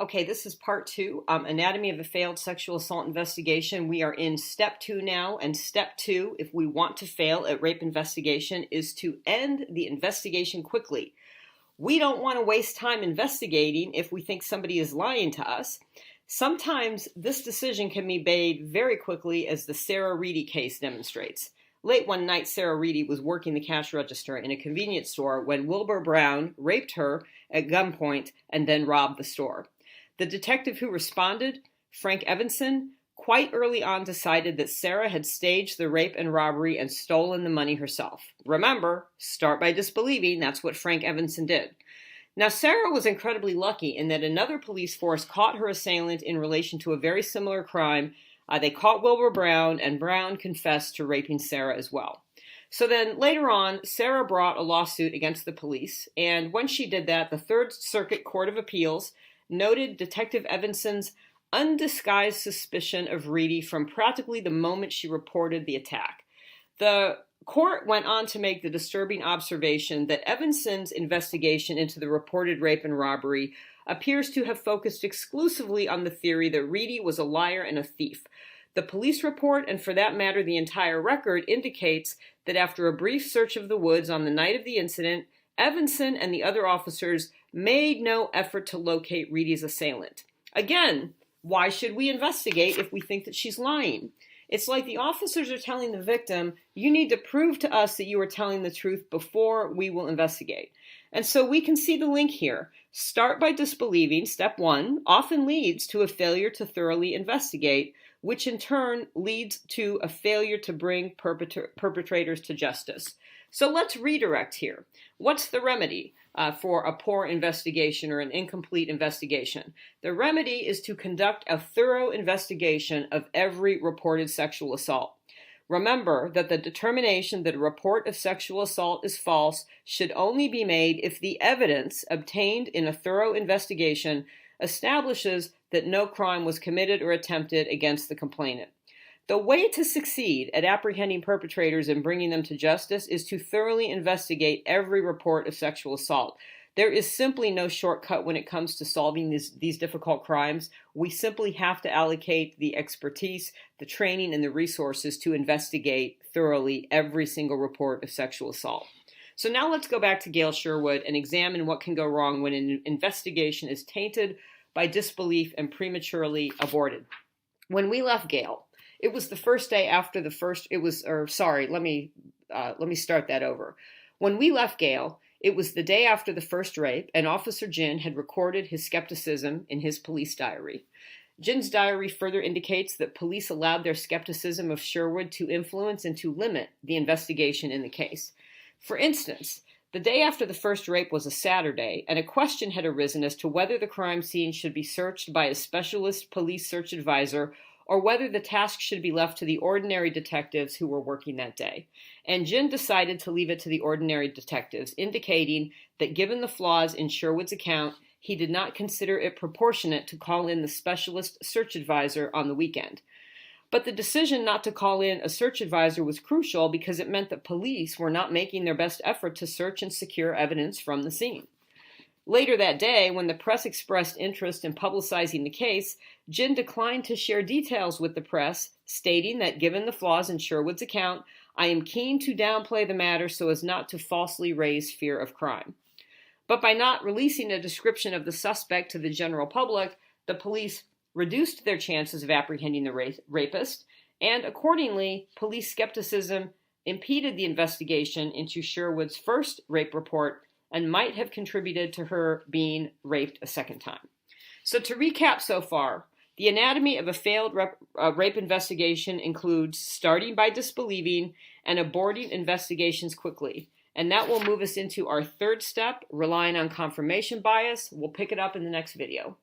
Okay, this is part two, Anatomy of a Failed Sexual Assault Investigation. We are in step two now, and step two, if we want to fail at rape investigation, is to end the investigation quickly. We don't want to waste time investigating if we think somebody is lying to us. Sometimes this decision can be made very quickly, as the Sarah Reedy case demonstrates. Late one night, Sarah Reedy was working the cash register in a convenience store when Wilbur Brown raped her at gunpoint and then robbed the store. The detective who responded, Frank Evanson, quite early on decided that Sarah had staged the rape and robbery and stolen the money herself. Remember, start by disbelieving. That's what Frank Evanson did. Now, Sarah was incredibly lucky in that another police force caught her assailant in relation to a very similar crime. They caught Wilbur Brown, and Brown confessed to raping Sarah as well. So then later on, Sarah brought a lawsuit against the police, and when she did that, the Third Circuit Court of Appeals noted Detective Evanson's undisguised suspicion of Reedy from practically the moment she reported the attack. The court went on to make the disturbing observation that Evanson's investigation into the reported rape and robbery appears to have focused exclusively on the theory that Reedy was a liar and a thief. The police report, and for that matter the entire record, indicates that after a brief search of the woods on the night of the incident, Evanson and the other officers made no effort to locate Reedy's assailant. Again, why should we investigate if we think that she's lying? It's like the officers are telling the victim, you need to prove to us that you are telling the truth before we will investigate. And so we can see the link here. Start by disbelieving, step one, often leads to a failure to thoroughly investigate, which in turn leads to a failure to bring perpetrators to justice. So let's redirect here. What's the remedy for a poor investigation or an incomplete investigation? The remedy is to conduct a thorough investigation of every reported sexual assault. Remember that the determination that a report of sexual assault is false should only be made if the evidence obtained in a thorough investigation establishes that no crime was committed or attempted against the complainant. The way to succeed at apprehending perpetrators and bringing them to justice is to thoroughly investigate every report of sexual assault. There is simply no shortcut when it comes to solving these difficult crimes. We simply have to allocate the expertise, the training, and the resources to investigate thoroughly every single report of sexual assault. So now let's go back to Gail Sherwood and examine what can go wrong when an investigation is tainted by disbelief and prematurely aborted. When we left Gail, it was the first day after let me start that over. When we left Gail, it was the day after the first rape, and Officer Ginn had recorded his skepticism in his police diary. Ginn's diary further indicates that police allowed their skepticism of Sherwood to influence and to limit the investigation in the case. For instance, the day after the first rape was a Saturday, and a question had arisen as to whether the crime scene should be searched by a specialist police search advisor or whether the task should be left to the ordinary detectives who were working that day. And Ginn decided to leave it to the ordinary detectives, indicating that given the flaws in Sherwood's account, he did not consider it proportionate to call in the specialist search advisor on the weekend. But the decision not to call in a search advisor was crucial because it meant that police were not making their best effort to search and secure evidence from the scene. Later that day, when the press expressed interest in publicizing the case, Ginn declined to share details with the press, stating that given the flaws in Sherwood's account, I am keen to downplay the matter so as not to falsely raise fear of crime. But by not releasing a description of the suspect to the general public, the police reduced their chances of apprehending the rapist, and accordingly, police skepticism impeded the investigation into Sherwood's first rape report and might have contributed to her being raped a second time. So to recap so far, the anatomy of a failed rape investigation includes starting by disbelieving and aborting investigations quickly. And that will move us into our third step, relying on confirmation bias. We'll pick it up in the next video.